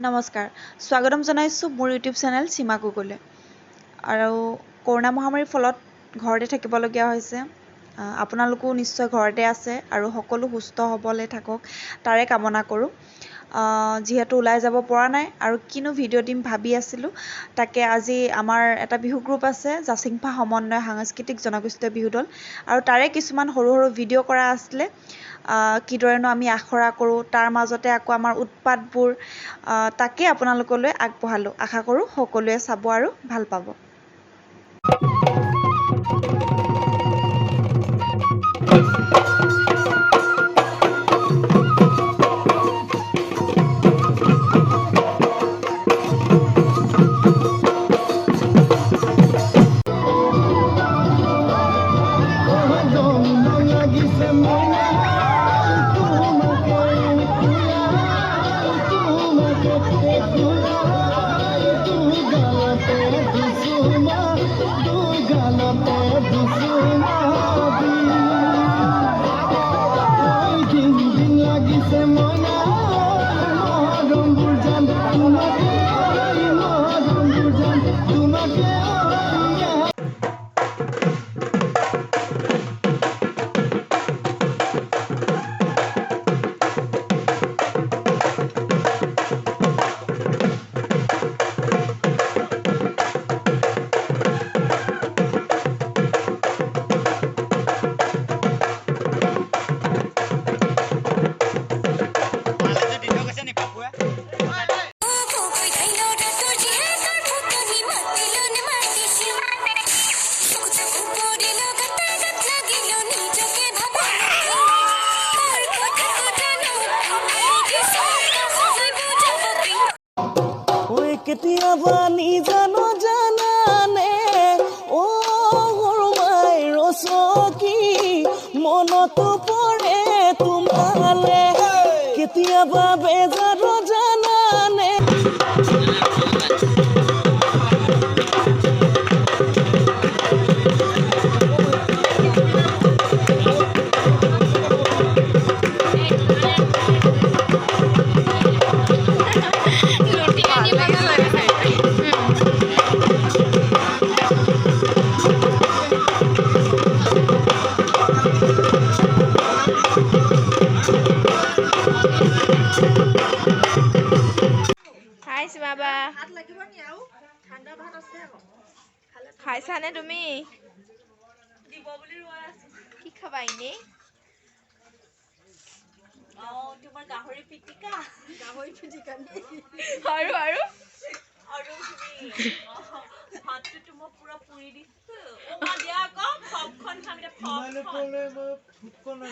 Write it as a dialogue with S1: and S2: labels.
S1: নমস্কাৰ স্বাগতম জনাইছোঁ মোৰ ইউটিউব চেনেল সীমা গগৈলৈ আৰু কৰোনা মহামাৰীৰ ফলত ঘৰতে থাকিবলগীয়া হৈছে আপোনালোকো নিশ্চয় ঘৰতে আছে আৰু সকলো সুস্থ হ'বলৈ থাকক তাৰে কামনা কৰোঁ যিহেতু ওলাই যাব পৰা নাই আৰু কিনো ভিডিঅ' দিম ভাবি আছিলোঁ তাকে আজি আমাৰ এটা বিহু গ্ৰুপ আছে জাচিংফা সমন্বয় সাংস্কৃতিক জনগোষ্ঠীয় বিহু দল আৰু তাৰে কিছুমান সৰু সৰু ভিডিঅ' কৰা আছিলে কিদৰেনো আমি আখৰা কৰোঁ তাৰ মাজতে আকৌ আমাৰ উৎপাতবোৰ তাকে আপোনালোকলৈ আগবঢ়ালোঁ আশা কৰোঁ সকলোৱে চাব আৰু ভাল পাব
S2: কেতিয়াবা নিজানো জানানে ও সৰুমাই ৰচকি মনতো পৰে তোমালে কেতিয়াবা বেজাৰো জানানে
S3: বাবা খাইছানে তুমি কি খাবা এনে
S1: তোমাৰ গাহৰি পিটিকা
S3: আৰু আৰু
S1: ভাতটো মই পুৰা পুৰি দিছো মা দিয়া আকৌ পপকৰ্ন খাম দে পপকৰ্ন